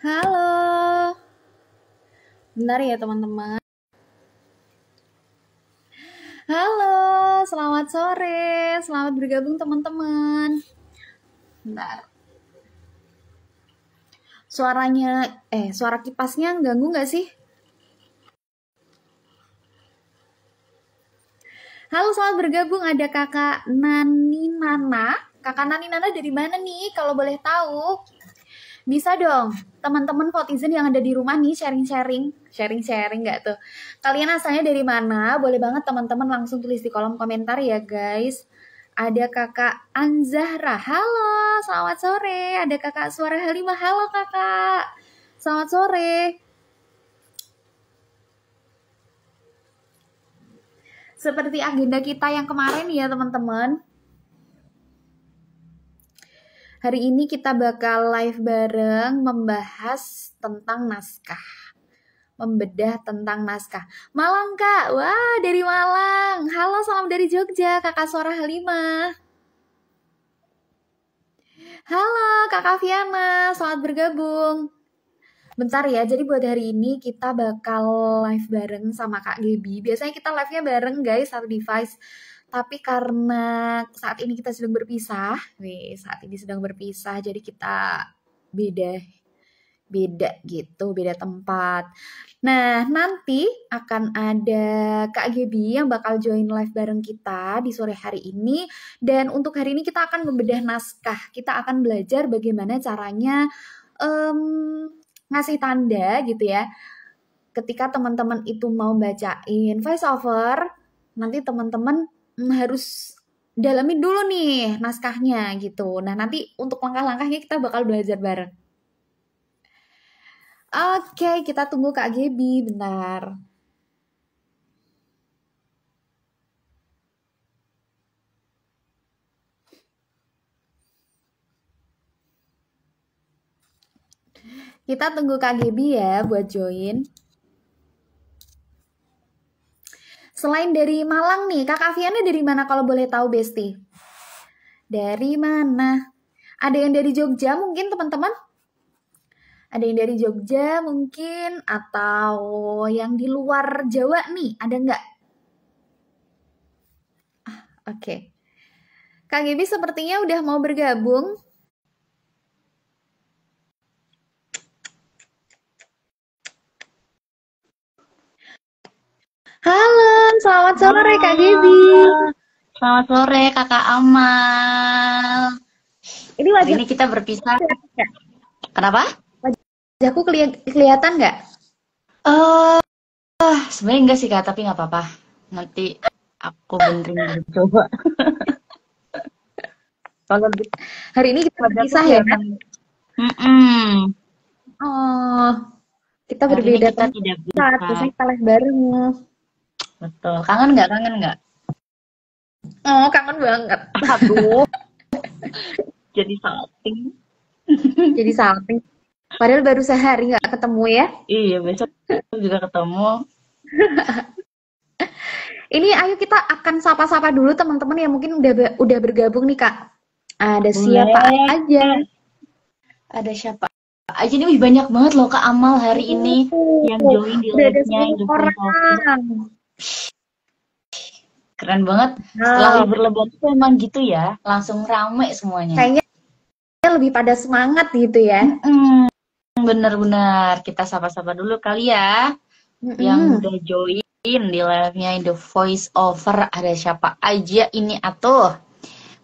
Halo, bentar ya teman-teman. Halo, selamat sore, selamat bergabung teman-teman. Bentar, suara kipasnya ganggu nggak sih? Halo, selamat bergabung, ada kakak Nani Nana. Kakak Nani Nana dari mana nih, kalau boleh tahu? Bisa dong, teman-teman Votizen yang ada di rumah nih sharing nggak tuh? Kalian asalnya dari mana? Boleh banget teman-teman langsung tulis di kolom komentar ya guys. Ada kakak Anzahra, halo, selamat sore. Ada kakak Suara Halimah, halo kakak. Selamat sore. Seperti agenda kita yang kemarin ya teman-teman. Hari ini kita bakal live bareng membahas tentang naskah. Membedah tentang naskah. Malang kak, wah dari Malang. Halo, salam dari Jogja, kakak Suara Halimah. Halo kakak Viana, selamat bergabung. Bentar ya, jadi buat hari ini kita bakal live bareng sama Kak Gebi. Biasanya kita live-nya bareng guys, satu device. Tapi karena saat ini kita sedang berpisah, jadi kita beda gitu, beda tempat. Nah, nanti akan ada Kak Gebi yang bakal join live bareng kita di sore hari ini. Dan untuk hari ini kita akan membedah naskah. Kita akan belajar bagaimana caranya ngasih tanda gitu ya. Ketika teman-teman itu mau bacain voice over, nanti teman-teman harus dalamin dulu nih naskahnya gitu. Nah, nanti untuk langkah-langkahnya kita bakal belajar bareng. Oke, kita tunggu Kak Gebi bentar. Kita tunggu Kak Gebi ya buat join. Selain dari Malang nih, Kak Aviana dari mana kalau boleh tahu Besti? Dari mana? Ada yang dari Jogja mungkin teman-teman? Ada yang dari Jogja mungkin, atau yang di luar Jawa nih, ada nggak? Oke. Kak Gebi sepertinya udah mau bergabung. Halo, selamat sore Kak Gebi. Selamat sore Kakak Amal. Ini kita berpisah. Kenapa? Wajahku kelihatan nggak? Sebenarnya enggak sih Kak, tapi nggak apa-apa. Nanti aku benerin dulu coba. Kalau hari ini kita berpisah ya kan? Oh, kita hari berbeda ini kita tidak bisa. Biasanya kita live bareng. Betul. Kangen nggak? Oh, kangen banget. Aduh. Jadi salting. Jadi salting. Padahal baru sehari nggak ketemu ya. Iya, besok juga ketemu. Ini ayo kita akan sapa-sapa dulu teman-teman yang mungkin udah bergabung nih Kak. Ada siapa aja? Ada siapa aja nih? Banyak banget loh Kak Amal hari ini yang join di live-nya. Keren banget. Setelah libur lebaran itu emang gitu ya, langsung rame semuanya. Kayaknya lebih pada semangat gitu ya. Bener-bener. Kita sapa-sapa dulu kali ya. Yang udah join di live-nya The Voice Over. Ada siapa aja ini atuh?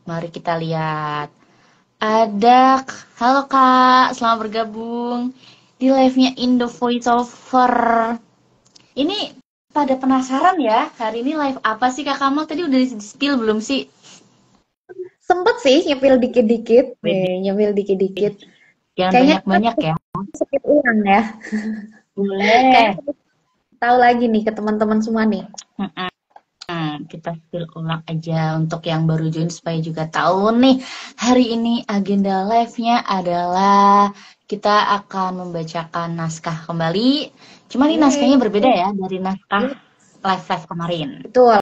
Mari kita lihat. Ada, halo Kak, selamat bergabung di live-nya The Voice Over. Ini pada penasaran ya, hari ini live apa sih Kak Kamal? Tadi udah di-spill belum sih? Sempet sih nyepil dikit-dikit. Nyepil dikit-dikit. Jangan banyak-banyak ya. Skip ulang ya. Boleh. Tahu lagi nih ke teman-teman semua nih. Kita spill ulang aja untuk yang baru join supaya juga tahu nih. Hari ini agenda live-nya adalah kita akan membacakan naskah kembali. Cuma ini naskahnya berbeda ya dari naskah live kemarin. Betul.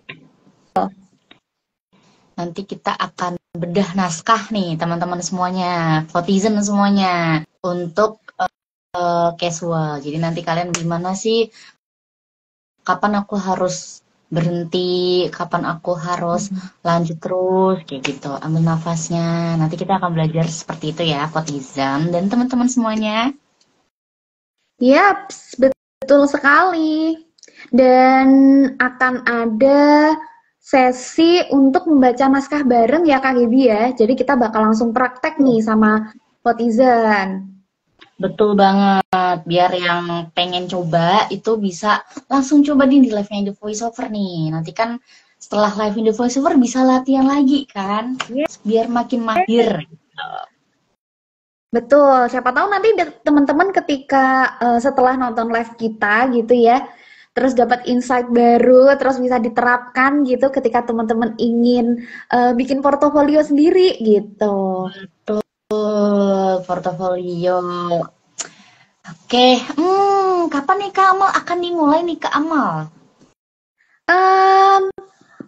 Nanti kita akan bedah naskah nih teman-teman semuanya, Votizen semuanya, untuk casual. Jadi nanti kalian gimana sih? Kapan aku harus berhenti? Kapan aku harus lanjut terus? Kayak gitu. Ambil nafasnya. Nanti kita akan belajar seperti itu ya, Kotizam dan teman-teman semuanya. Yap, betul sekali. Dan akan ada sesi untuk membaca naskah bareng ya Kak Gibi ya. Jadi kita bakal langsung praktek nih sama Kotizan. Betul banget. Biar yang pengen coba itu bisa langsung coba di live-nya The Voice Over nih. Nanti kan setelah live in The Voice Over bisa latihan lagi kan. Biar makin mahir. Betul, siapa tahu nanti teman-teman ketika setelah nonton live kita gitu ya, terus dapat insight baru, terus bisa diterapkan gitu ketika teman-teman ingin bikin portofolio sendiri gitu. Betul, portofolio. Oke, kapan nih Kak Amal akan dimulai nih Kak Amal?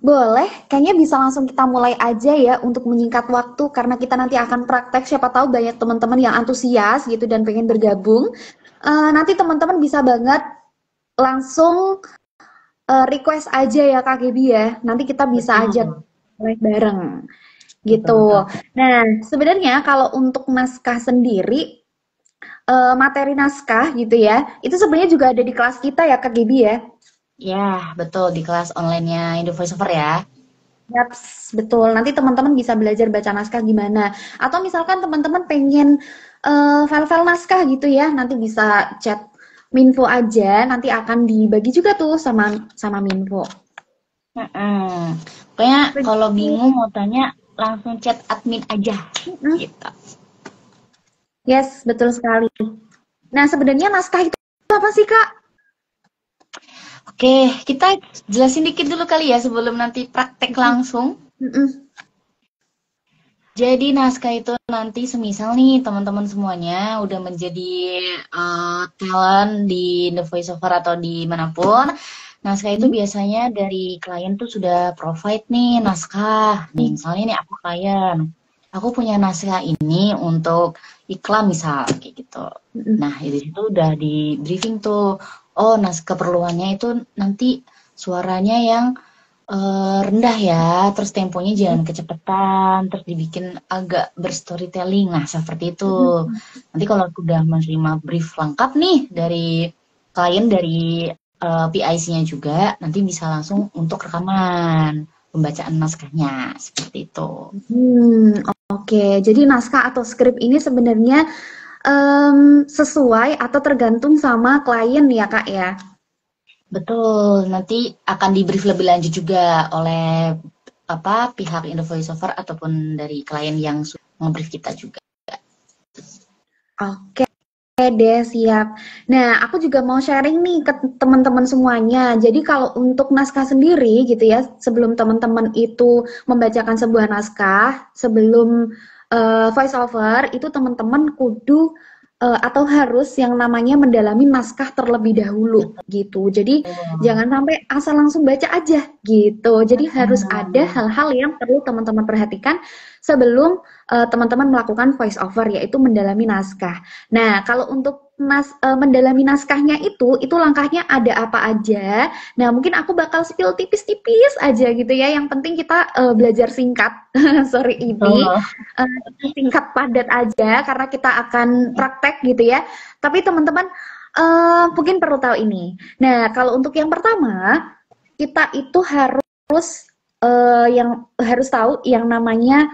Boleh, kayaknya bisa langsung kita mulai aja ya untuk menyingkat waktu karena kita nanti akan praktek. Siapa tahu banyak teman-teman yang antusias gitu dan pengen bergabung. Nanti teman-teman bisa banget langsung request aja ya Kak Gebi ya. Nanti kita bisa ajak live bareng gitu. Nah, sebenarnya kalau untuk naskah sendiri, materi naskah gitu ya, itu sebenarnya juga ada di kelas kita ya Kak Gebi ya. Ya, betul di kelas online-nya Indo Voice Over ya. Yaps, betul. Nanti teman-teman bisa belajar baca naskah gimana. Atau misalkan teman-teman pengen file-file naskah gitu ya, nanti bisa chat Minfo aja, nanti akan dibagi juga tuh sama Minfo. Pokoknya kalau bingung mau tanya langsung chat admin aja gitu. Yes, betul sekali. Nah, sebenarnya naskah itu apa sih, Kak? Oke, kita jelasin dikit dulu kali ya sebelum nanti praktek langsung. Jadi naskah itu nanti semisal nih teman-teman semuanya udah menjadi talent di The Voice Over atau di manapun. Naskah itu biasanya dari klien tuh sudah provide nih naskah. Nih, misalnya nih aku klien. Aku punya naskah ini untuk iklan misal kayak gitu. Nah, di situ udah di briefing tuh. Oh, naskah keperluannya itu nanti suaranya yang rendah ya, terus temponya jangan kecepatan, terus dibikin agak berstorytelling. Nah, seperti itu. Nanti kalau udah menerima brief lengkap nih dari klien, dari PIC-nya juga, nanti bisa langsung untuk rekaman pembacaan naskahnya, seperti itu. Oke. Jadi naskah atau skrip ini sebenarnya sesuai atau tergantung sama klien ya, Kak ya? Betul, nanti akan di brief lebih lanjut juga oleh pihak Indo Voice Over ataupun dari klien yang nge-brief kita juga. Oke deh, siap. Nah, aku juga mau sharing nih ke teman-teman semuanya. Jadi kalau untuk naskah sendiri gitu ya, sebelum teman-teman itu membacakan sebuah naskah, sebelum voice over, itu teman-teman kudu atau harus yang namanya mendalami naskah terlebih dahulu gitu. Jadi jangan sampai asal langsung baca aja gitu. Jadi harus ada hal-hal yang perlu teman-teman perhatikan sebelum teman-teman melakukan voice over, yaitu mendalami naskah. Nah, kalau untuk mendalami naskahnya itu langkahnya ada apa aja. Nah, mungkin aku bakal spill tipis-tipis aja gitu ya. Yang penting kita belajar singkat. Sorry ini singkat padat aja karena kita akan praktek gitu ya. Tapi teman-teman mungkin perlu tahu ini. Nah, kalau untuk yang pertama, kita itu harus yang harus tahu yang namanya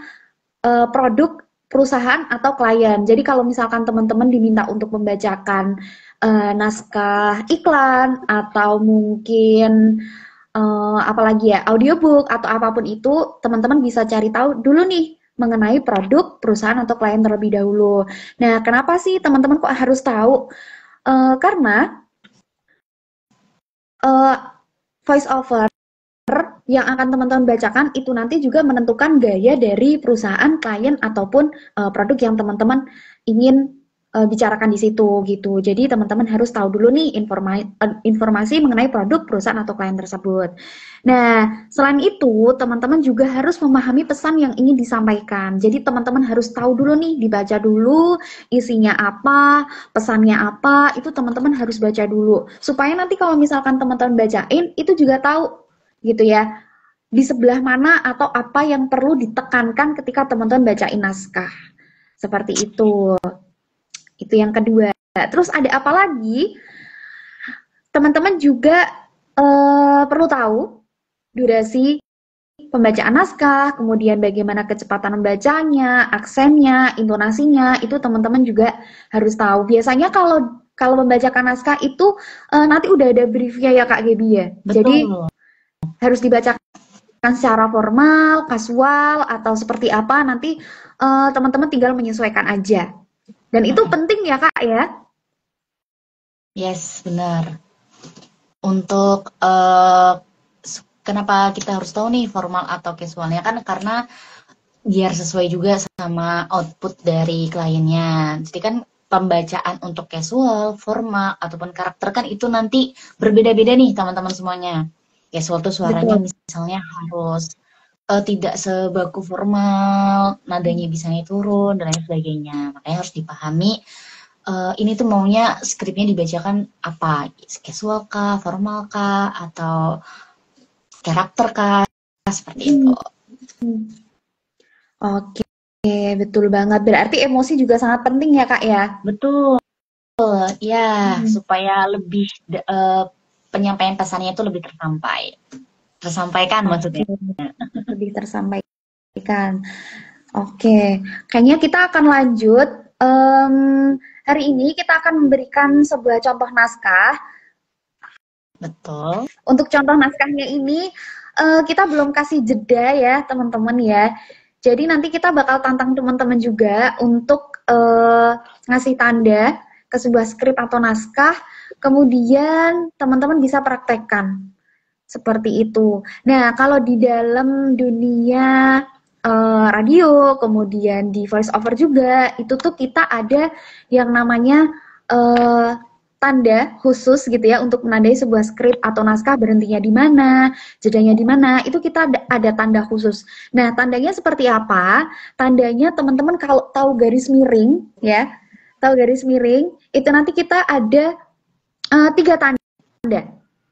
produk perusahaan atau klien. Jadi kalau misalkan teman-teman diminta untuk membacakan naskah iklan atau mungkin apalagi ya audiobook atau apapun itu, teman-teman bisa cari tahu dulu nih mengenai produk perusahaan atau klien terlebih dahulu. Nah, kenapa sih teman-teman kok harus tahu? Karena voice over yang akan teman-teman bacakan itu nanti juga menentukan gaya dari perusahaan, klien, ataupun produk yang teman-teman ingin bicarakan di situ gitu. Jadi teman-teman harus tahu dulu nih informasi mengenai produk perusahaan atau klien tersebut. Nah, selain itu teman-teman juga harus memahami pesan yang ingin disampaikan. Jadi teman-teman harus tahu dulu nih, dibaca dulu isinya apa, pesannya apa, itu teman-teman harus baca dulu. Supaya nanti kalau misalkan teman-teman bacain, itu juga tahu gitu ya, di sebelah mana atau apa yang perlu ditekankan ketika teman-teman bacain naskah. Seperti itu. Itu yang kedua. Terus ada apa lagi? Teman-teman juga perlu tahu durasi pembacaan naskah, kemudian bagaimana kecepatan membacanya, aksennya, intonasinya, itu teman-teman juga harus tahu. Biasanya kalau membacakan naskah itu nanti udah ada briefnya ya Kak Gebi ya. Betul. Jadi harus dibacakan secara formal, kasual, atau seperti apa, nanti teman-teman tinggal menyesuaikan aja. Dan itu penting ya Kak ya? Yes, benar. Untuk kenapa kita harus tahu nih formal atau casualnya, kan karena biar sesuai juga sama output dari kliennya. Jadi kan pembacaan untuk casual, formal, ataupun karakter kan itu nanti berbeda-beda nih teman-teman semuanya. Casual tuh suaranya misalnya harus tidak sebaku formal, nadanya bisa turun, dan lain sebagainya. Makanya harus dipahami ini tuh maunya skripnya dibacakan apa, casual kah, formal kah, atau karakter kah, seperti itu. Oke, betul banget. Berarti emosi juga sangat penting ya Kak ya? Betul, ya, supaya lebih penyampaian pesannya itu lebih tersampaikan maksudnya. Lebih tersampaikan. Oke, kayaknya kita akan lanjut. Hari ini kita akan memberikan sebuah contoh naskah. Betul. Untuk contoh naskahnya ini kita belum kasih jeda ya teman-teman ya. Jadi nanti kita bakal tantang teman-teman juga untuk ngasih tanda ke sebuah skrip atau naskah. Kemudian teman-teman bisa praktekkan. Seperti itu. Nah, kalau di dalam dunia radio, kemudian di voice over juga, itu tuh kita ada yang namanya tanda khusus gitu ya untuk menandai sebuah skrip atau naskah berhentinya di mana, jedanya di mana, itu kita ada tanda khusus. Nah, tandanya seperti apa? Tandanya teman-teman kalau tahu garis miring ya, tahu garis miring, itu nanti kita ada 3 tanda.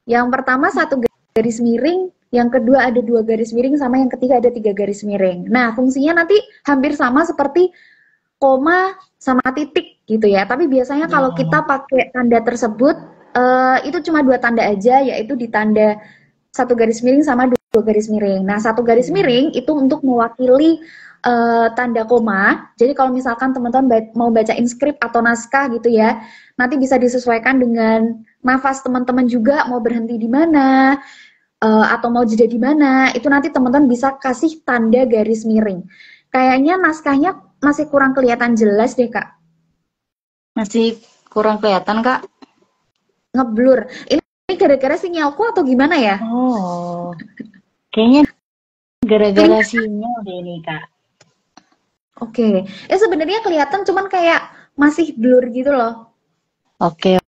Yang pertama 1 garis miring, yang kedua ada 2 garis miring, sama yang ketiga ada 3 garis miring. Nah, fungsinya nanti hampir sama seperti koma sama titik gitu ya. Tapi biasanya kalau kita pakai tanda tersebut, itu cuma 2 tanda aja, yaitu di tanda 1 garis miring sama 2 garis miring. Nah, 1 garis miring itu untuk mewakili tanda koma. Jadi kalau misalkan teman-teman mau bacain skrip atau naskah gitu ya, nanti bisa disesuaikan dengan nafas teman-teman juga, mau berhenti di mana, atau mau jeda di mana, itu nanti teman-teman bisa kasih tanda garis miring. Kayaknya naskahnya masih kurang kelihatan jelas deh Kak. Masih kurang kelihatan Kak? Ngeblur. Ini gara-gara sinyalku atau gimana ya? Oh, kayaknya gara-gara sinyal deh ini Kak. Oke. Sebenarnya kelihatan, cuman kayak masih blur gitu loh. Oke.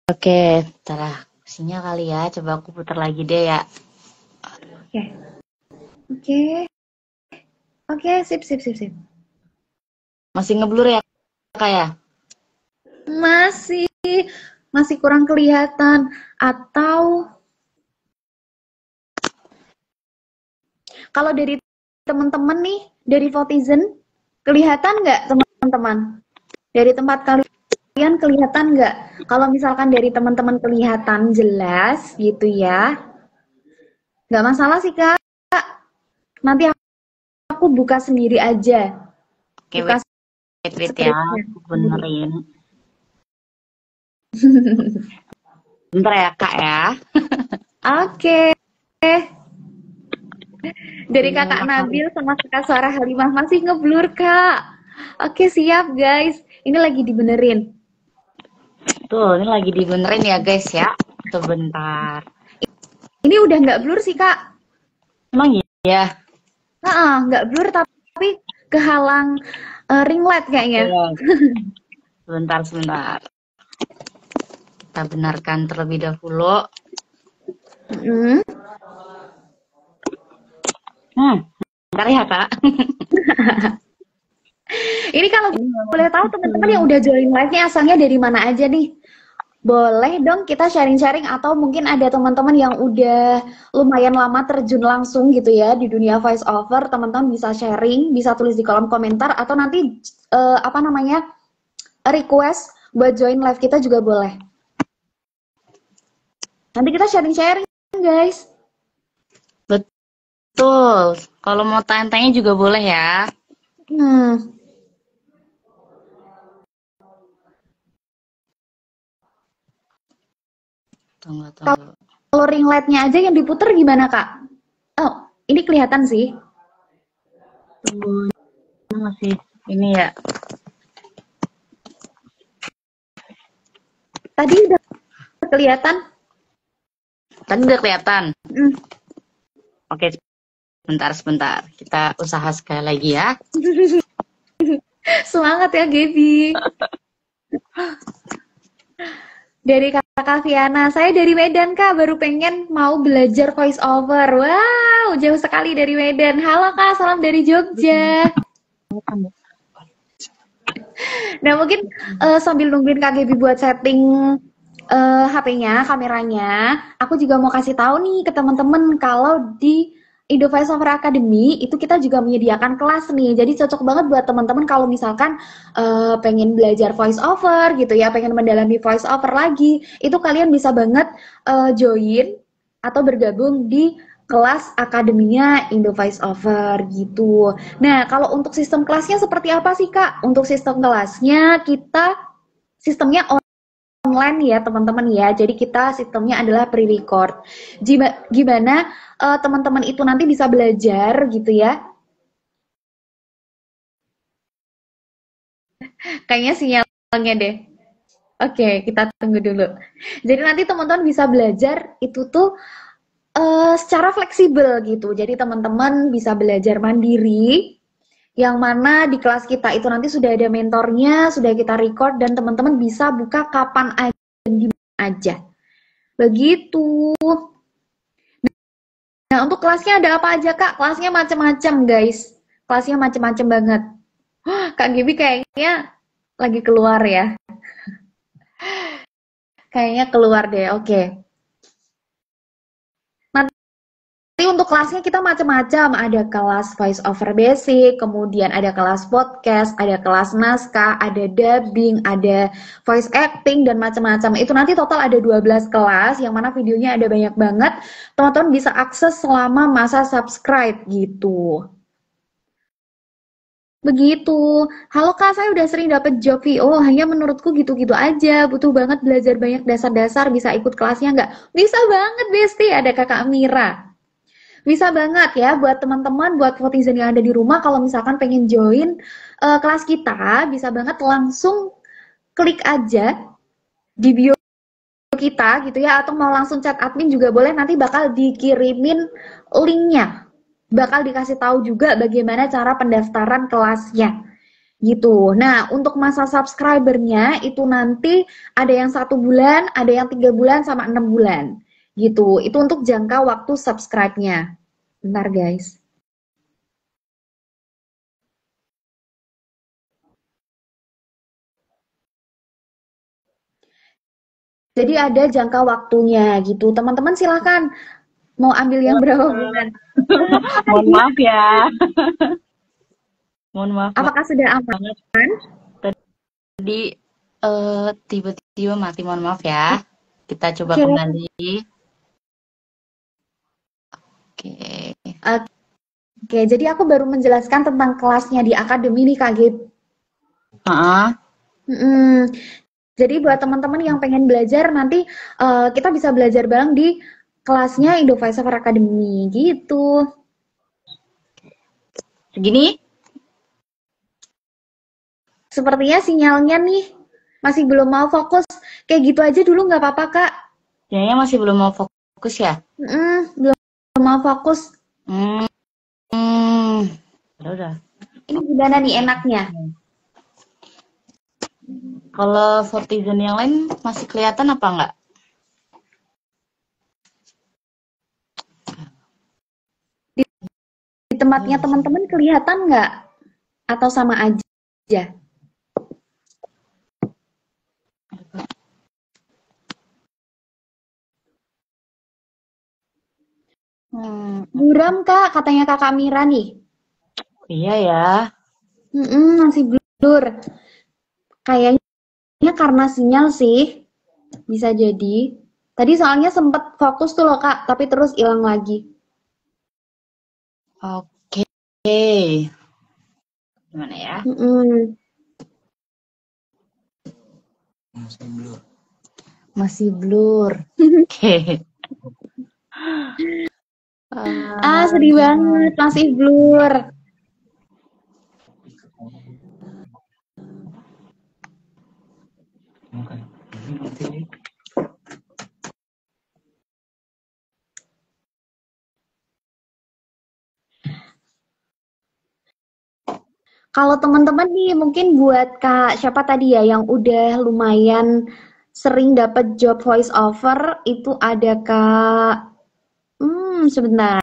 Bentar, sinyal kali ya. Coba aku putar lagi deh ya. Oke, sip. Masih ngeblur ya Kak ya? Masih kurang kelihatan. Atau kalau dari teman-teman nih, dari Votizen, kelihatan nggak teman-teman? Dari tempat kalian kelihatan nggak? Kalau misalkan dari teman-teman kelihatan jelas gitu ya, nggak masalah sih Kak. Nanti aku buka sendiri aja. Oke, wait ya, aku benerin. Bentar ya Kak ya. Oke. Dari Kakak Nabil sama Kakak Sarah Halimah masih ngeblur Kak. Oke, siap guys. Ini lagi dibenerin. Tuh, ini lagi dibenerin ya guys ya. Sebentar. Ini udah nggak blur sih Kak. Emang iya? Nggak blur tapi kehalang ring light kayaknya. Sebentar. Kita benarkan terlebih dahulu. Bentar ya, Kak. Ini kalau boleh tahu teman-teman yang udah join live-nya asalnya dari mana aja nih? Boleh dong kita sharing-sharing atau mungkin ada teman-teman yang udah lumayan lama terjun langsung gitu ya di dunia voice over, teman-teman bisa sharing, bisa tulis di kolom komentar atau nanti request buat join live kita juga boleh. Nanti kita sharing-sharing guys. Betul. Kalau mau tanya-tanya juga boleh ya. Tunggu. Kalau ring light-nya aja yang diputer gimana, Kak? Oh, ini kelihatan sih. Tunggu, masih ini ya. Tadi udah kelihatan? Tadi udah kelihatan. Oke, sebentar. Kita usaha sekali lagi ya. Semangat ya, Gaby. Dari Kakak Viana, saya dari Medan Kak, baru pengen mau belajar voice over. Wow, jauh sekali dari Medan. Halo Kak, salam dari Jogja. Nah mungkin sambil nungguin Kak Gaby buat setting HP-nya, kameranya, aku juga mau kasih tahu nih ke teman-teman kalau di Indo Voice Over Academy itu kita juga menyediakan kelas nih, jadi cocok banget buat teman-teman kalau misalkan pengen belajar voice over gitu ya, pengen mendalami voice over lagi, itu kalian bisa banget join atau bergabung di kelas akademinya Indo Voice Over gitu. Nah kalau untuk sistem kelasnya seperti apa sih Kak? Untuk sistem kelasnya kita sistemnya online ya teman-teman ya, jadi kita sistemnya adalah pre-record. Gimana teman-teman itu nanti bisa belajar gitu ya. Kayaknya sinyalnya deh. Oke, kita tunggu dulu. Jadi nanti teman-teman bisa belajar itu tuh secara fleksibel gitu. Jadi teman-teman bisa belajar mandiri, yang mana di kelas kita itu nanti sudah ada mentornya, sudah kita record, dan teman-teman bisa buka kapan aja dan di mana aja. Begitu. Nah, untuk kelasnya ada apa aja, Kak? Kelasnya macam-macam, guys. Kelasnya macam-macam banget. Kak Gibi kayaknya lagi keluar ya. Kayaknya keluar deh, oke. Nanti untuk kelasnya kita macam-macam. Ada kelas voice over basic, kemudian ada kelas podcast, ada kelas naskah, ada dubbing, ada voice acting, dan macam-macam. Itu nanti total ada 12 kelas, yang mana videonya ada banyak banget. Teman-teman bisa akses selama masa subscribe gitu. Begitu. Halo Kak, saya udah sering dapet job VO, hanya menurutku gitu-gitu aja. Butuh banget belajar banyak dasar-dasar, bisa ikut kelasnya nggak? Bisa banget, Besti. Ada Kakak Mira. Bisa banget ya buat teman-teman, buat netizen yang ada di rumah, kalau misalkan pengen join kelas kita, bisa banget langsung klik aja di bio kita gitu ya, atau mau langsung chat admin juga boleh, nanti bakal dikirimin linknya. Bakal dikasih tahu juga bagaimana cara pendaftaran kelasnya gitu. Nah, untuk masa subscribernya itu nanti ada yang 1 bulan, ada yang 3 bulan, sama 6 bulan gitu. Itu untuk jangka waktu subscribe-nya. Bentar guys. Jadi ada jangka waktunya gitu. Teman-teman silahkan mau ambil yang berapa bulan. Mohon maaf ya. Mohon maaf. Apakah sudah aman? Tadi tiba-tiba mati, mohon maaf ya. Kita coba kembali. Oke, jadi aku baru menjelaskan tentang kelasnya di akademi nih Kak Gib. Jadi buat teman-teman yang pengen belajar nanti kita bisa belajar bareng di kelasnya Indo Voice Over Academy gitu. Segini? Sepertinya sinyalnya nih masih belum mau fokus. Kayak gitu aja dulu nggak apa-apa Kak. Kayaknya masih belum mau fokus ya? Belum mau fokus. Udah. Ini gimana nih enaknya? Kalau Fortizen yang lain masih kelihatan apa enggak? Di tempatnya teman-teman kelihatan nggak? Atau sama aja? Buram Kak, katanya Kakak Mira nih. Iya ya. Masih blur. Kayaknya karena sinyal sih. Bisa jadi. Tadi soalnya sempat fokus tuh loh Kak, tapi terus hilang lagi. Oke. Gimana ya? Masih blur. Oke. Sedih banget, masih blur. Kalau teman-teman nih mungkin buat Kak siapa tadi ya yang udah lumayan sering dapat job voice over itu ada Kak sebentar.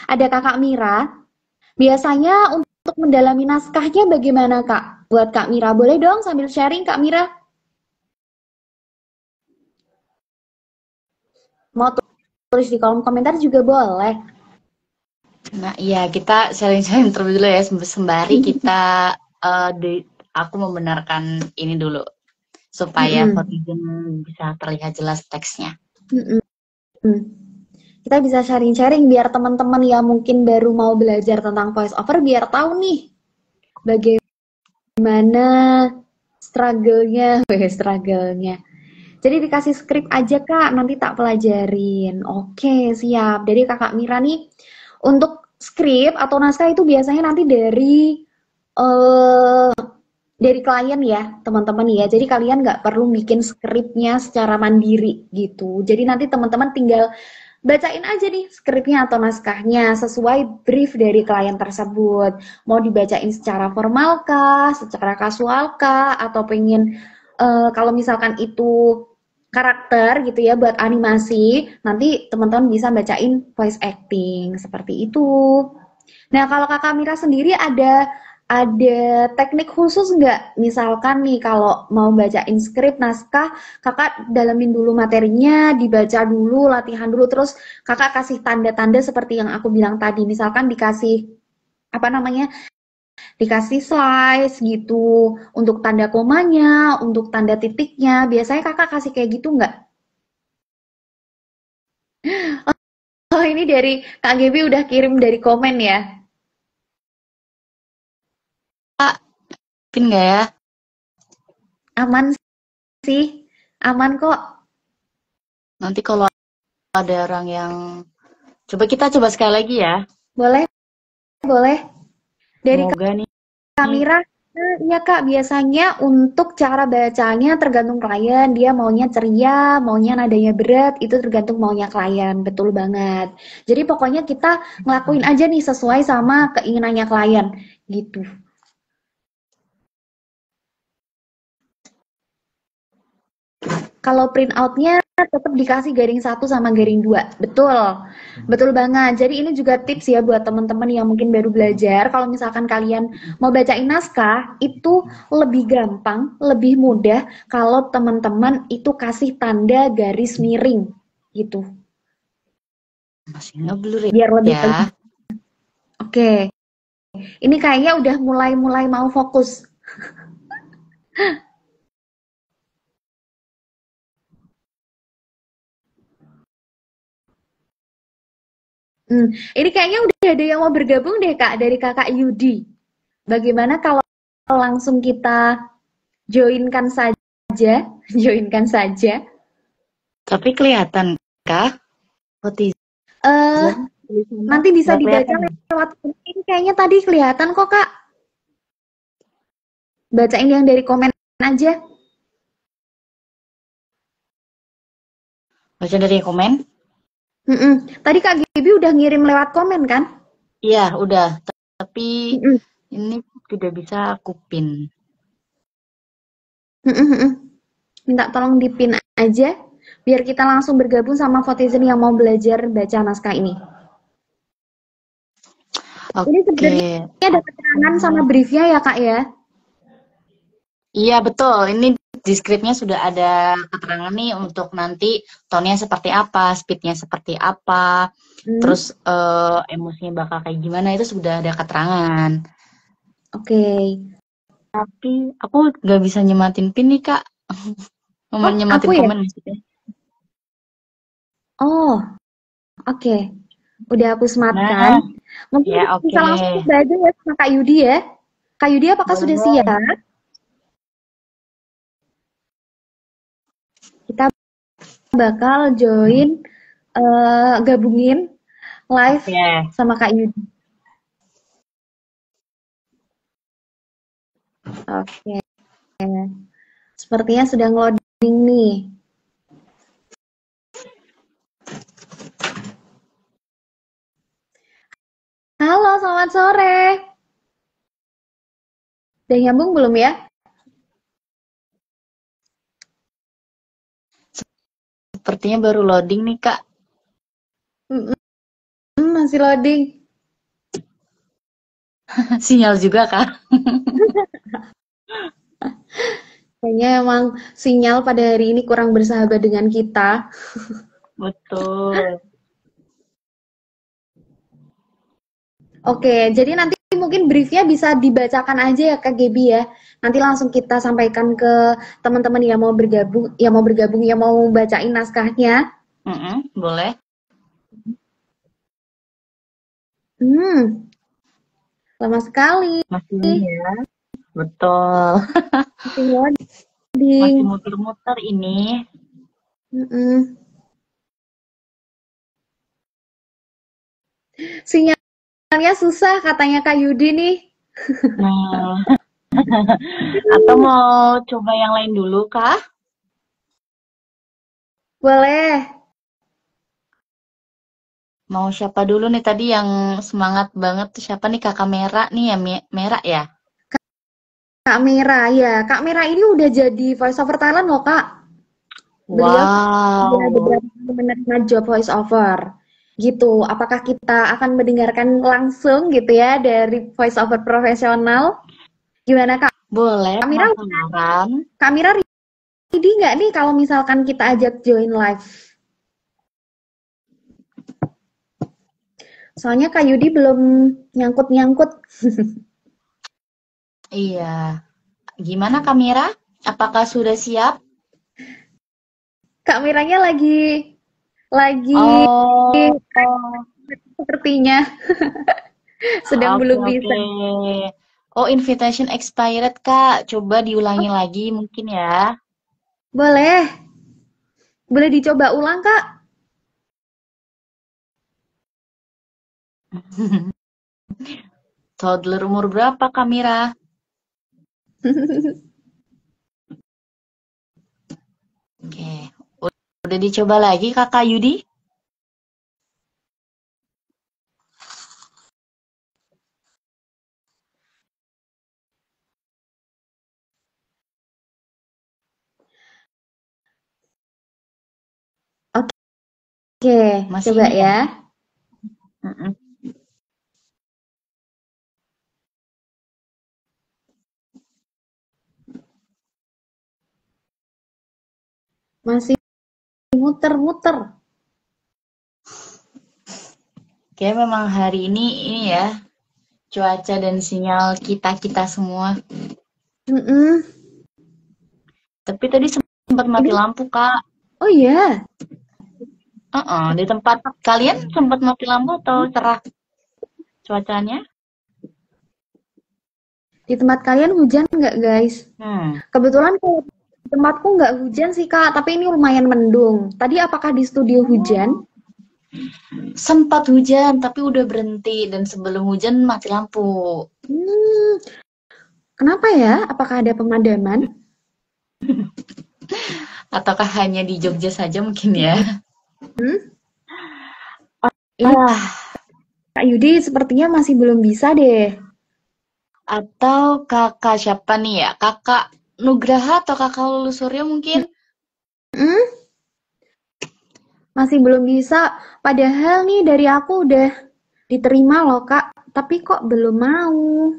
Ada Kakak Mira. Biasanya untuk mendalami naskahnya bagaimana Kak? Buat Kak Mira boleh dong sambil sharing Kak Mira. Mau tulis di kolom komentar juga boleh. Nah, iya kita sharing-sharing terlebih dulu ya sembari kita aku membenarkan ini dulu supaya Fortizen bisa terlihat jelas teksnya. Kita bisa sharing-sharing biar teman-teman yang mungkin baru mau belajar tentang voice over biar tahu nih bagaimana struggle-nya. Jadi dikasih skrip aja Kak, nanti tak pelajarin. Oke, siap. Jadi Kakak Mira nih, untuk skrip atau naskah itu biasanya nanti dari klien ya, teman-teman ya. Jadi kalian nggak perlu bikin skripnya secara mandiri gitu. Jadi nanti teman-teman tinggal bacain aja nih skripnya atau naskahnya sesuai brief dari klien tersebut. Mau dibacain secara formal kah, secara kasual kah, atau pengen kalau misalkan itu karakter gitu ya buat animasi, nanti teman-teman bisa bacain voice acting seperti itu. Nah, kalau Kakak Mira sendiri ada teknik khusus nggak? Misalkan nih kalau mau bacain skrip naskah, kakak dalamin dulu materinya, dibaca dulu, latihan dulu, terus kakak kasih tanda-tanda seperti yang aku bilang tadi. Misalkan dikasih apa namanya? Dikasih slice gitu untuk tanda komanya, untuk tanda titiknya. Biasanya kakak kasih kayak gitu nggak? Oh ini dari Kak Gebi udah kirim dari komen ya. Kak, mungkin nggak ya? Aman sih, aman kok. Nanti kalau ada orang yang kita coba sekali lagi ya. Boleh, boleh. Dari Semoga nih. Kak Mira, iya Kak, biasanya untuk cara bacanya tergantung klien, dia maunya ceria, maunya nadanya berat, itu tergantung maunya klien, betul banget. Jadi pokoknya kita ngelakuin aja nih sesuai sama keinginannya klien, gitu. Kalau print outnya tetap dikasih garing 1 sama garing 2. Betul. Betul banget. Jadi ini juga tips ya buat teman-teman yang mungkin baru belajar. Kalau misalkan kalian mau bacain naskah, itu lebih gampang, lebih mudah kalau teman-teman itu kasih tanda garis miring gitu. Masih ngeblur Biar lebih ya. Oke. Ini kayaknya udah mulai mau fokus. Ini kayaknya udah ada yang mau bergabung deh Kak dari Kakak Yudi. Bagaimana kalau langsung kita joinkan saja, joinkan saja. Tapi kelihatan kah? Nanti bisa dibaca lewat ini kayaknya tadi kelihatan kok Kak. Bacain yang dari komen aja. Baca dari komen? Tadi Kak Gibi udah ngirim lewat komen kan? Iya, udah. Tapi ini tidak bisa aku pin. Minta tolong dipin aja, biar kita langsung bergabung sama Votizen yang mau belajar baca naskah ini. Ini sebenarnya ada keterangan sama briefnya ya Kak ya? Iya betul, ini di skripnya sudah ada keterangan nih untuk nanti tone-nya seperti apa, speed-nya seperti apa, terus emosinya bakal kayak gimana, itu sudah ada keterangan. Oke. Tapi aku nggak bisa nyematin pin nih Kak. Nyematin komen maksudnya. Oh, oke. Udah aku sematkan. Mungkin ya, bisa langsung belajar ya sama Kak Yudi ya. Kak Yudi apakah sudah siap? Kita bakal join, gabungin live sama Kak Yudi. Oke. Sepertinya sedang loading nih. Halo, selamat sore. Udah nyambung belum ya? Sepertinya baru loading nih Kak. Masih loading. Sinyal juga Kak. Kayaknya emang sinyal pada hari ini kurang bersahabat dengan kita. Betul. Oke, jadi nanti mungkin briefnya bisa dibacakan aja ya Kak Gebi ya. Nanti langsung kita sampaikan ke teman-teman yang mau bergabung, yang mau bacain naskahnya. Boleh. Lama sekali. Masih ya. Betul. Masih loading. Masih muter-muter ini. Sinyalnya susah katanya Kak Yudi nih. Atau mau coba yang lain dulu kah? Boleh. Mau siapa dulu nih tadi yang semangat banget tuh siapa nih Kakak Merah nih ya Merah ya? Kak Merah ya, Kak Merah ini udah jadi voice over talent loh Kak. Beliau sudah beberapa kali menerima job voice over. Gitu, apakah kita akan mendengarkan langsung gitu ya dari voice over profesional? Gimana Kak? Boleh, Kak Mira ready nggak nih kalau misalkan kita ajak join live? Soalnya Kak Yudi belum nyangkut-nyangkut. Iya. Gimana Kak Mira? Apakah sudah siap? Kak Miranya lagi sepertinya sedang belum bisa. Oh, invitation expired Kak. Coba diulangi lagi mungkin ya. Boleh. Boleh dicoba ulang Kak? Toddler umur berapa Kak Mira? Oke. Udah dicoba lagi Kakak Yudi? Oke, coba ya. Masih muter-muter. Kayak memang hari ini ya, cuaca dan sinyal kita semua. Tapi tadi sempat mati lampu, Kak. Oh iya? Di tempat kalian sempat mati lampu atau cerah cuacanya? Di tempat kalian hujan nggak, guys? Kebetulan kalau di tempatku nggak hujan sih, Kak. Tapi ini lumayan mendung. Tadi apakah di studio hujan? Sempat hujan, tapi udah berhenti. Dan sebelum hujan mati lampu. Kenapa ya? Apakah ada pemadaman? Ataukah hanya di Jogja saja mungkin ya? Kak Yudi sepertinya masih belum bisa deh. Atau kakak siapa nih ya? Kakak Nugraha atau Kakak Lulu Suryo mungkin? Hmm? Masih belum bisa. Padahal nih dari aku udah diterima loh, Kak. Tapi kok belum mau.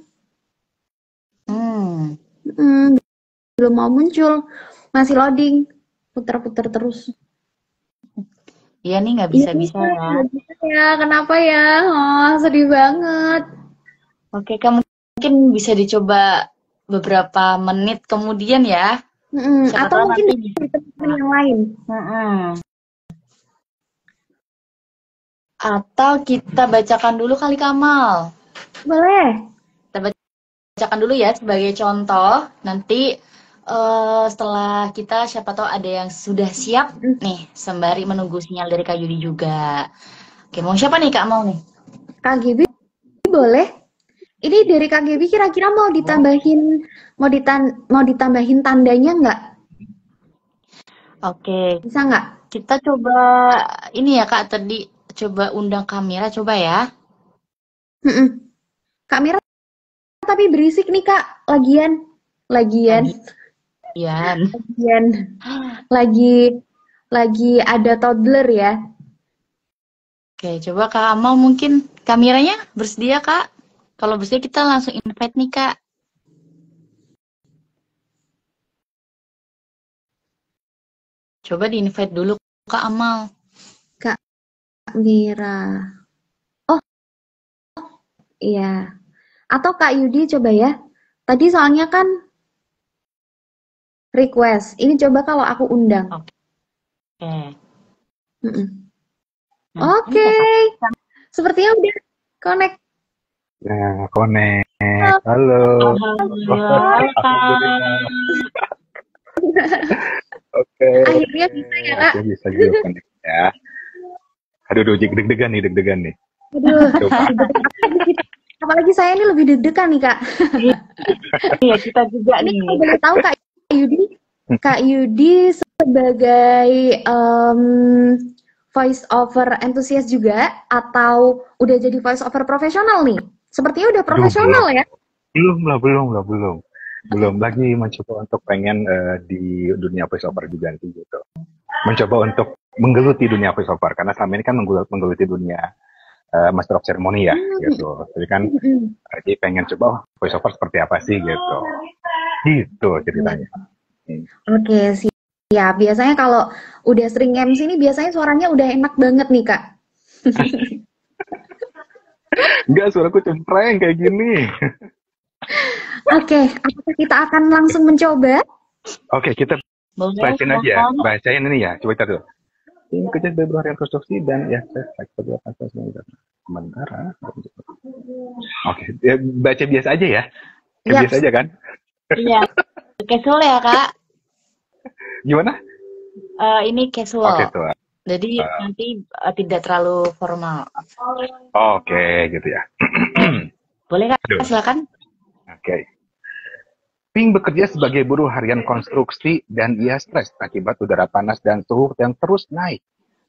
Belum mau muncul. Masih loading. Putar-putar terus. Iya nih nggak Iya, bisa-bisa ya. nggak bisa ya. Kenapa ya? Oh, sedih banget. Oke, kamu mungkin bisa dicoba beberapa menit kemudian ya. Siapa Atau tahu mungkin nanti dari bisa. teman yang lain. Atau kita bacakan dulu kali Kamal. Boleh. Kita bacakan dulu ya sebagai contoh. Nanti setelah kita siapa tahu ada yang sudah siap nih sembari menunggu sinyal dari Kak Yudi juga. Oke, mau siapa nih Kak mau nih? KGB boleh. Ini dari KGB kira-kira mau ditambahin tandanya nggak? Oke, Bisa nggak? kita coba ini ya Kak tadi coba undang kamera coba ya. Kamera tapi berisik nih Kak. Lagian Ian. lagi ada toddler ya. Oke, coba Kak Amal mungkin kameranya bersedia Kak? Kalau bersedia kita langsung invite nih Kak. Coba di-invite dulu Kak Amal. Kak Mira. Oh, iya. Atau Kak Yudi coba ya. Tadi soalnya kan request. Ini coba kalau aku undang. Oke. Oke. Sepertinya udah connect. Nah, connect. Halo. Alhamdulillah. Oke. Akhirnya bisa ya Kak. Akhirnya bisa juga connect ya. Aduh, deg-degan nih. Aduh, apalagi saya ini lebih deg-degan nih Kak. Iya, kita juga ini nih. Kalau boleh tahu Kak Yudi sebagai voice over enthusiast juga atau udah jadi voice over profesional nih? Sepertinya udah profesional ya? Belum lagi mencoba untuk pengen di dunia voice over juga nanti gitu. Mencoba untuk menggeluti dunia voice over karena selama ini kan menggeluti dunia master of ceremony ya gitu. Jadi kan lagi pengen coba voice over seperti apa sih gitu. Gitu ceritanya. Oke, siap. Biasanya kalau udah sering MC ini biasanya suaranya udah enak banget nih, Kak. Enggak, suaraku cempreng kayak gini. Oke, apakah kita akan langsung mencoba? Oke, kita bacain aja. Bacain ini ya, coba kita dulu. Tim kerja Februari konstruksi dan ya sebagai sementara. Oke, ya, baca biasa aja ya. Biasa aja kan? Iya. Casual ya Kak. Gimana? Ini casual. Casual. Jadi nanti tidak terlalu formal. Oke, gitu ya. Boleh Kak? Silakan. Oke. Pink bekerja sebagai buruh harian konstruksi dan ia stres akibat udara panas dan suhu yang terus naik.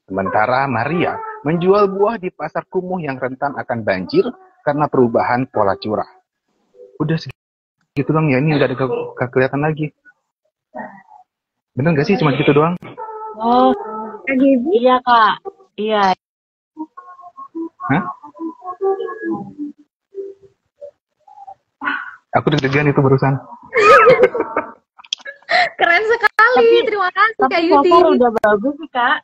Sementara Maria menjual buah di pasar kumuh yang rentan akan banjir karena perubahan pola curah. Udah segitu doang ya, ini udah ada kelihatan lagi. Bener nggak sih cuma gitu doang? Oh, iya Kak. Iya. Hah? Aku deg-degan itu barusan. Keren sekali, terima kasih Kak Yudi. Tapi udah bagus sih Kak.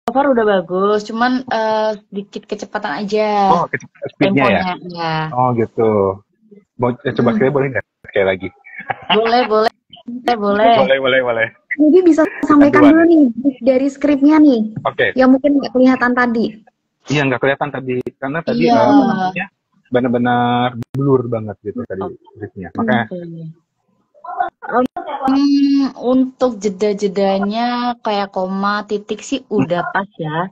Cover udah bagus, cuman sedikit kecepatan aja. Oh, speednya ya? Oh gitu. Coba sekali boleh nggak? Sekali lagi. Boleh. Boleh. Jadi bisa sampaikan dulu nih dari skripnya nih. Oke. Yang mungkin nggak kelihatan tadi. Iya, nggak kelihatan tadi. Karena tadi benar-benar blur banget gitu tadi skripnya. Makanya untuk jeda-jedanya kayak koma, titik sih udah pas ya.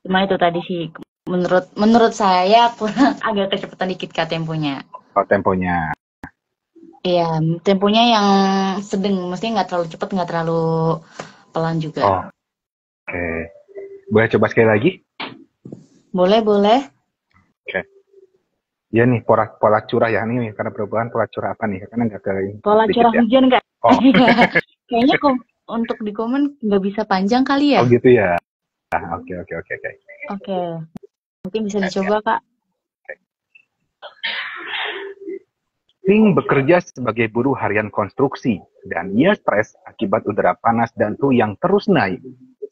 Cuma itu tadi sih menurut saya kurang agak kecepatan dikit Kak temponya. Oh, temponya. Iya, temponya yang sedang, mestinya nggak terlalu cepat, nggak terlalu pelan juga. Oh, oke. Boleh coba sekali lagi? Boleh. Oke. Ya nih, pola curah ya nih, karena perubahan pola curah apa nih? Karena nggak ke Pola curah ya. hujan Kak. Oh. Kayaknya untuk di komen nggak bisa panjang kali ya? Oh gitu ya. Oke. Oke, mungkin bisa dicoba Kak. Pink bekerja sebagai buruh harian konstruksi dan ia stres akibat udara panas dan suhu yang terus naik.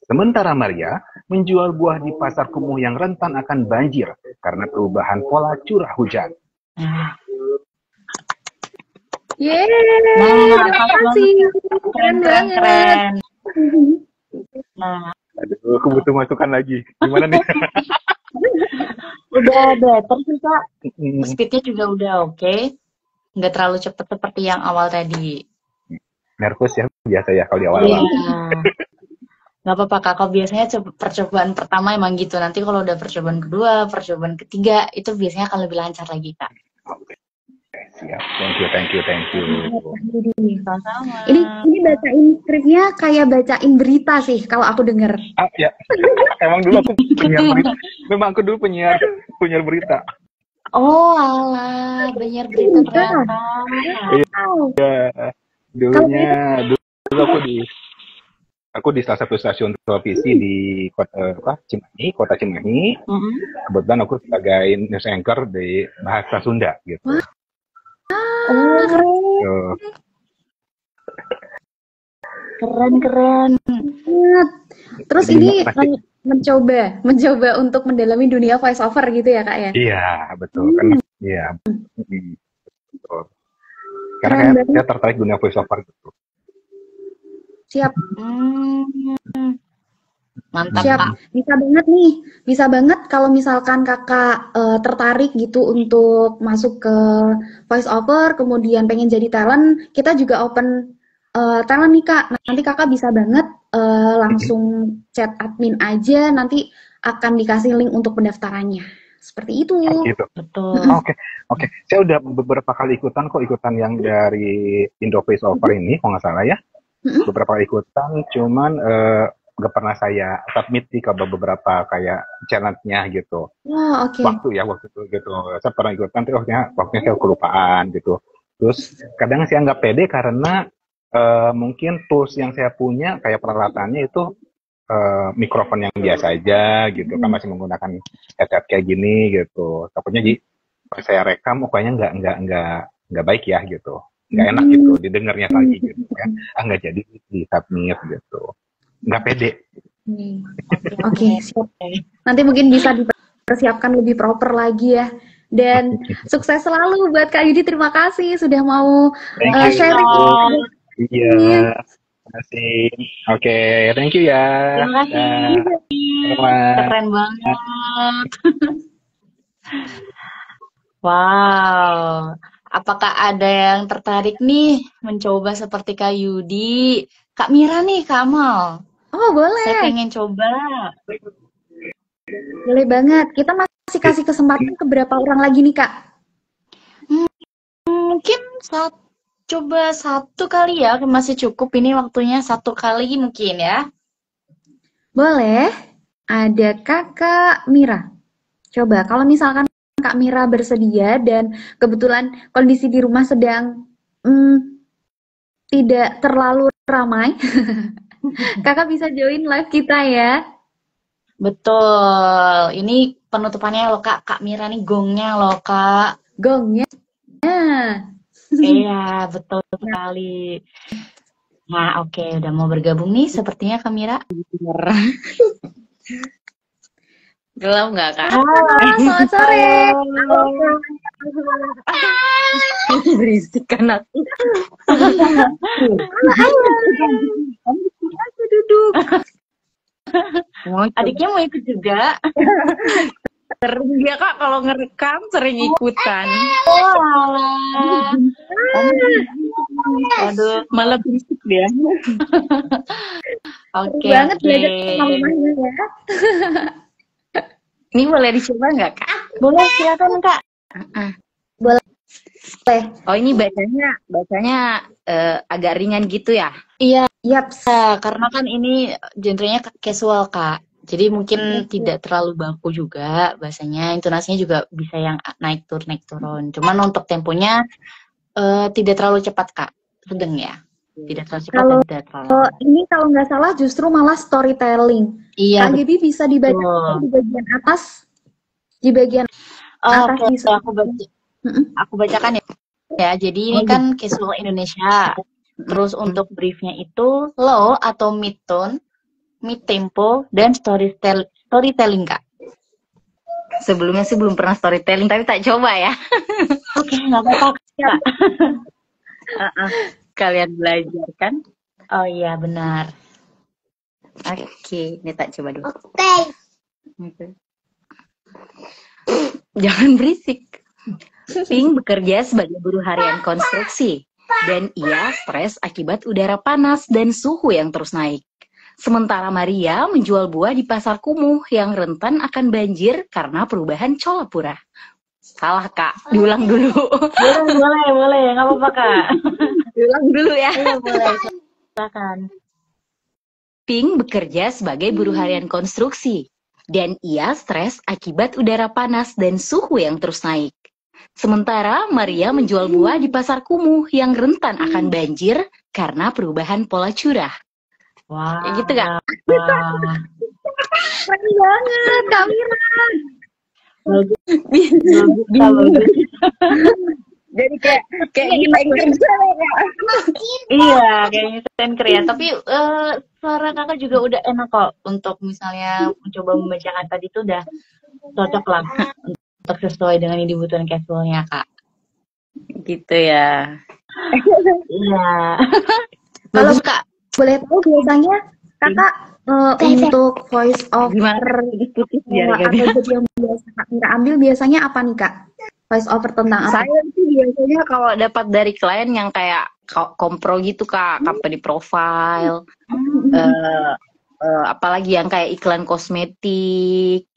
Sementara Maria menjual buah di pasar kumuh yang rentan akan banjir karena perubahan pola curah hujan. Yeay, Nah, terima kasih. Keren. Nah, aduh, aku butuh masukan lagi. Gimana nih? udah better sih Kak. Speednya juga udah oke. Nggak terlalu cepat seperti yang awal tadi. Nervous ya, biasa ya kalau di awal-awal. Iya. Nggak apa-apa Kak, kalau biasanya percobaan pertama emang gitu. Nanti kalau udah percobaan kedua, percobaan ketiga, itu biasanya akan lebih lancar lagi Kak. Oke, siap. Thank you. Sama-sama. Ini bacain skripnya kayak bacain berita sih kalau aku denger. Ya. Emang dulu aku penyiar berita. Memang aku dulu penyiar berita. Oh alah, penyiar berita ternyata. Iya. Dulu aku di salah satu stasiun televisi di kota Cimahi. Kebetulan aku sebagai news anchor di bahasa Sunda gitu. Keren. Terus ini mencoba untuk mendalami dunia voice over gitu ya Kak ya? Iya, betul. Kan iya. Betul. Karena saya tertarik dunia voice over gitu. Siap. Mantap Siap. Kak. Bisa banget kalau misalkan Kakak tertarik gitu untuk masuk ke voice over, kemudian pengen jadi talent, kita juga open talent nih Kak. Nanti Kakak bisa banget langsung chat admin aja, nanti akan dikasih link untuk pendaftarannya. Seperti itu. Gitu. Betul. Oke. Saya udah beberapa kali ikutan yang dari Indo Voice Over ini, kalau nggak salah ya. Beberapa kali ikutan, cuman nggak pernah saya submit di beberapa kayak challenge-nya gitu. Oh, oke. Waktu itu gitu. Saya pernah ikutan, tapi waktunya saya kelupaan gitu. Terus kadang saya nggak pede karena mungkin tools yang saya punya kayak peralatannya itu mikrofon yang biasa aja gitu kan, masih menggunakan headset kayak gini gitu. Takutnya pas saya rekam mukanya nggak baik ya gitu, nggak enak gitu didengarnya lagi gitu kan, nggak jadi di submit gitu, nggak pede. Oke, siap. Nanti mungkin bisa dipersiapkan lebih proper lagi ya. Dan sukses selalu buat Kak Yudi. Terima kasih sudah mau sharing. Iya, terima kasih. Oke, thank you ya. Terima kasih. Keren banget. Wow. Apakah ada yang tertarik nih mencoba seperti Kak Yudi? Kak Mira nih, Kak Amal. Oh, boleh. Saya pengen coba. Boleh banget. Kita masih kasih kesempatan ke berapa orang lagi nih, Kak? Mungkin coba satu kali ya, masih cukup ini waktunya, satu kali mungkin ya. Boleh. Ada Kakak Mira. Coba, kalau misalkan Kak Mira bersedia dan kebetulan kondisi di rumah sedang tidak terlalu ramai, Kakak bisa join live kita ya. Betul. Ini penutupannya loh Kak. Kak Mira nih gongnya loh Kak. Gongnya. Iya, betul sekali. Nah, oke, udah mau bergabung nih sepertinya Kak Mira. Gelap nggak Kak? Selamat sore. Berisik anakku. Aku duduk. Adiknya mau ikut juga. Sering dia Kak kalau ngerekam sering ikutan. Oh, aduh, Malah berisik dia. Oke. Banget belajar sama mamanya ya. Ini boleh dicoba nggak Kak? Boleh, silakan Kak. Boleh. Oh ini bacanya agak ringan gitu ya? Iya, Yaps. karena kan ini genrenya casual Kak. Jadi mungkin tidak terlalu baku juga bahasanya, intonasinya juga bisa yang naik turun. Cuman untuk temponya tidak terlalu cepat Kak, sedang ya. Tidak terlalu cepat Kalau dan tidak terlalu lambat. ini kalau nggak salah justru malah storytelling. Iya, Kak Gaby bisa dibaca betul. di bagian atas, di bagian atas Oke, bisa. aku bacakan ya. Jadi ini kan casual Indonesia. Terus untuk briefnya itu low atau mid tone, mid tempo, dan storytelling Kak. Sebelumnya sih belum pernah storytelling, tapi tak coba ya. Oke, nggak apa-apa Kak. Kalian belajar kan? Oh iya benar. Oke, ini tak coba dulu. Oke. Jangan berisik. Pink bekerja sebagai buruh harian konstruksi dan ia stres akibat udara panas dan suhu yang terus naik. Sementara Maria menjual buah di pasar kumuh yang rentan akan banjir karena perubahan Colapura. Salah Kak, diulang dulu. Boleh, nggak apa-apa Kak. Diulang dulu ya. Iya boleh, silakan. Pink bekerja sebagai buruh harian konstruksi dan ia stres akibat udara panas dan suhu yang terus naik. Sementara Maria menjual buah di pasar kumuh yang rentan akan banjir karena perubahan pola curah. Wah. Kayak gitu Kak? Keren banget, Kak Mira. Bagus. Jadi kayak kita kerja ya. Iya, kayaknya anchor ya. Tapi suara kakak juga udah enak kok untuk misalnya mencoba membacakan tadi itu udah cocok lah untuk sesuai dengan yang dibutuhkan casualnya Kak. Gitu ya. Iya. Kalau Bagus Kak. boleh tahu biasanya kakak untuk voice Gimana? over Putus atau job yang biasa Kak Mira ambil biasanya apa nih Kak? Voice over tentang apa? Saya sih biasanya kalau dapat dari klien yang kayak kompro gitu Kak, company profile, apalagi yang kayak iklan kosmetik,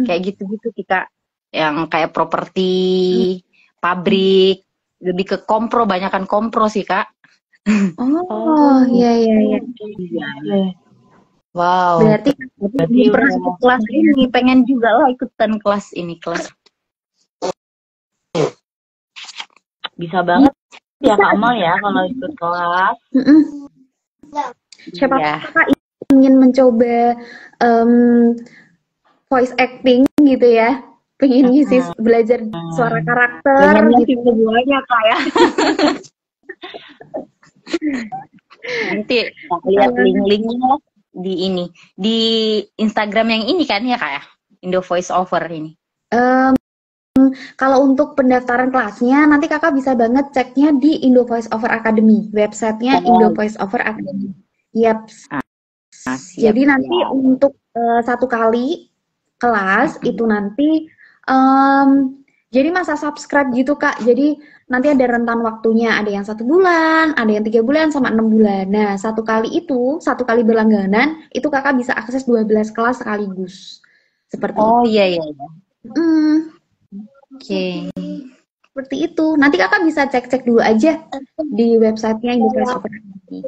kayak gitu-gitu sih Kak, yang kayak properti, pabrik, lebih ke kompro, banyakan kompro sih Kak. Oh, iya. Wow. Berarti pernah ikut kelas ini, pengen juga lah ikutan kelas ini, kelas. Bisa banget ya Kak Amal ya kalau ikut kelas. Siapa Iya. kakak ingin mencoba voice acting gitu ya? Pengen ngisi belajar suara karakter gitu. Semuanya Kak ya. Nanti lihat link-linknya di ini, di Instagram yang ini kan ya Kak ya, Indo Voice Over ini. Kalau untuk pendaftaran kelasnya nanti kakak bisa banget ceknya di Indo Voice Over Academy, websitenya Indo Voice Over Academy. Yap. Jadi nanti untuk satu kali kelas itu nanti jadi masa subscribe gitu Kak. Jadi nanti ada rentan waktunya, ada yang 1 bulan, ada yang 3 bulan sama 6 bulan. Nah, satu kali berlangganan itu kakak bisa akses 12 kelas sekaligus. Seperti Oh iya. Oke. Seperti itu. Nanti kakak bisa cek-cek dulu aja di websitenya Indo Voice Over Academy.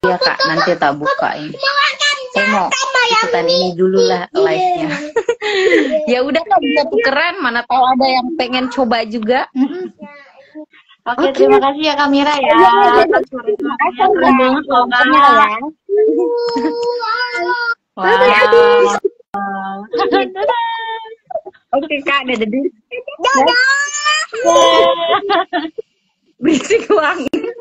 Iya Kak, nanti tak buka ini. Saya mau ikutan ini dulu lah live-nya. Ya udah Kak, bisa tukeran, mana tahu ada yang pengen coba juga. Oke, terima kasih ya Kak Mira ya. Keren banget loh Kak. Wow. Oke Kak, dadah dulu. Berisik banget.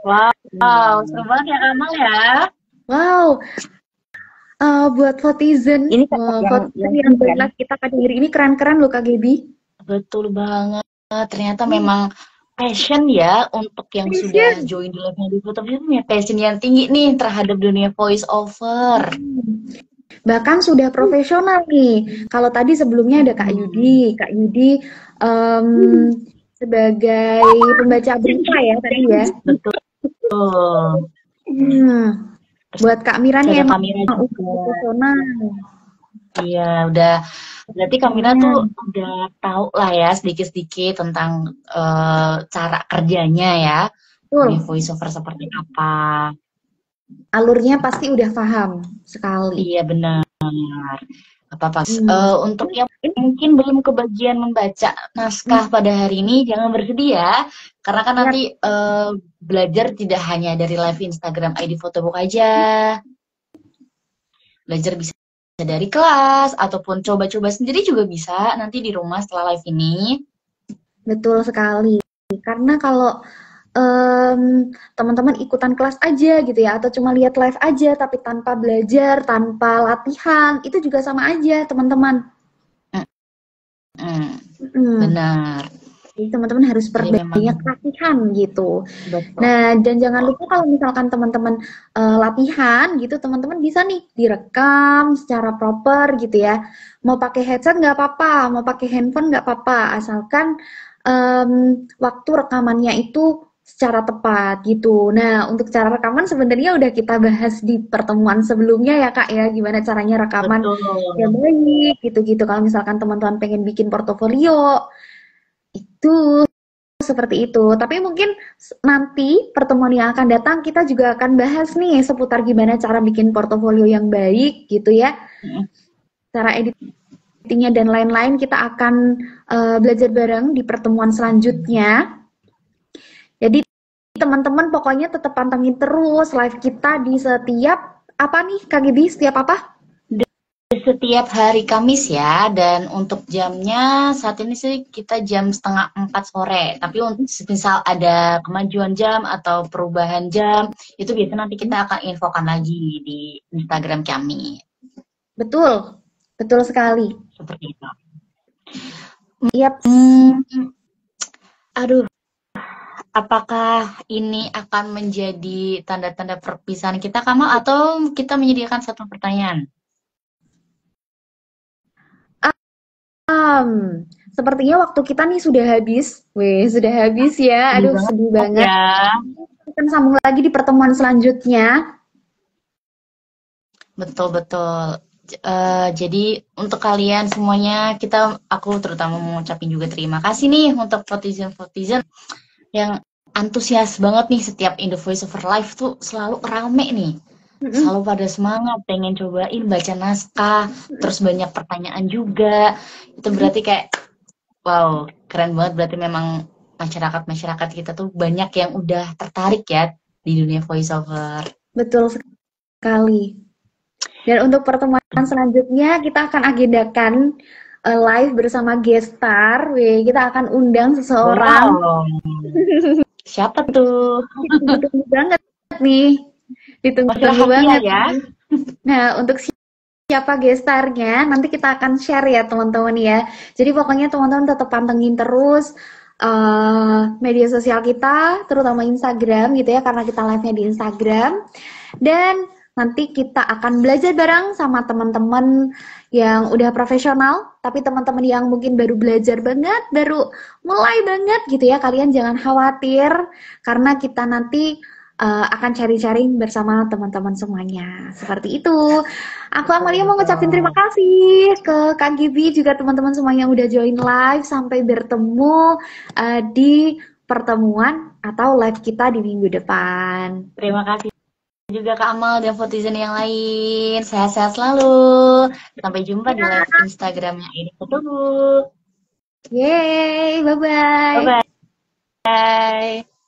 Wow, seru banget ya Kak Amal ya. Wow. Buat Votizen, Ini yang benar kita kategori ini keren-keren loh Kak Gaby. Betul banget. Ternyata memang passion ya untuk yang sudah join di live-nya di YouTube itu punya passion yang tinggi nih terhadap dunia voice over. Bahkan sudah profesional nih. Kalau tadi sebelumnya ada Kak Yudi. Kak Yudi sebagai pembaca berita ya tadi ya. Betul. Buat Kak Mira nih emang profesional. Iya, udah. Berarti Kak Mira tuh udah tahu lah ya sedikit-sedikit tentang cara kerjanya ya. Di voice over seperti apa. alurnya pasti udah paham sekali. Iya benar. Apa-apa. Hmm. Untuk yang mungkin belum kebagian membaca naskah pada hari ini, jangan bersedih ya. Karena kan Ya, nanti belajar tidak hanya dari live Instagram ID Fotobook aja. Belajar bisa dari kelas, ataupun coba-coba sendiri juga bisa nanti di rumah setelah live ini. betul sekali. Karena kalau teman-teman ikutan kelas aja gitu ya, atau cuma lihat live aja tapi tanpa belajar, tanpa latihan, itu juga sama aja teman-teman. Benar. Jadi teman-teman harus Jadi perbanyak memang latihan gitu. betul. Nah, dan jangan lupa kalau misalkan teman-teman latihan gitu, teman-teman bisa nih direkam secara proper gitu ya. Mau pakai headset nggak apa-apa, mau pakai handphone nggak apa-apa, asalkan waktu rekamannya itu secara tepat gitu. Nah, untuk cara rekaman sebenarnya udah kita bahas di pertemuan sebelumnya ya Kak ya, gimana caranya rekaman yang Betul. baik gitu-gitu. Kalau misalkan teman-teman pengen bikin portofolio, itu seperti itu. Tapi mungkin nanti pertemuan yang akan datang kita juga akan bahas nih seputar gimana cara bikin portofolio yang baik gitu ya. Cara editingnya dan lain-lain kita akan belajar bareng di pertemuan selanjutnya. Jadi teman-teman pokoknya tetap pantengin terus live kita di setiap apa nih Kak Gibi, setiap apa? Setiap hari Kamis ya, dan untuk jamnya saat ini sih kita jam 3:30 sore. Tapi untuk misal ada kemajuan jam atau perubahan jam, itu biasanya nanti kita akan infokan lagi di Instagram kami. Betul, betul sekali. Seperti itu. Yap. Aduh, apakah ini akan menjadi tanda-tanda perpisahan kita, Kamal, atau kita menyediakan satu pertanyaan? Sepertinya waktu kita nih sudah habis. Weh, sudah habis ya. Aduh, sedih banget. Ya. Kita akan sambung lagi di pertemuan selanjutnya. Betul-betul. Jadi untuk kalian semuanya, aku terutama mau ngucapin juga terima kasih nih untuk Fotizen yang antusias banget nih. Setiap In The Voice Over Life tuh selalu rame nih. Selalu pada semangat, pengen cobain baca naskah, terus banyak pertanyaan juga. Itu berarti kayak, wow, keren banget. Berarti memang masyarakat kita tuh banyak yang udah tertarik ya di dunia voiceover. Betul sekali. Dan untuk pertemuan selanjutnya kita akan agendakan live bersama guest star. Weh, kita akan undang seseorang. Wow. Siapa tuh? Ditunggu banget nih. Ditunggu banget ya. Nah, untuk siapa gestarnya, nanti kita akan share ya teman-teman ya. Jadi pokoknya teman-teman tetap pantengin terus media sosial kita, terutama Instagram gitu ya, karena kita live-nya di Instagram. Dan nanti kita akan belajar bareng sama teman-teman yang udah profesional, tapi teman-teman yang mungkin baru belajar banget, baru mulai banget gitu ya, kalian jangan khawatir, karena kita nanti akan sharing-sharing bersama teman-teman semuanya. Seperti itu. Aku Amalia mau ngucapin terima kasih ke Kak Gibi, juga teman-teman semua yang udah join live. Sampai bertemu di pertemuan atau live kita di minggu depan. Terima kasih juga Kak Amal dan Fotizen yang lain. Sehat-sehat selalu. Sampai jumpa di live Instagramnya ini Fotobook. Yeay, bye-bye. Bye-bye.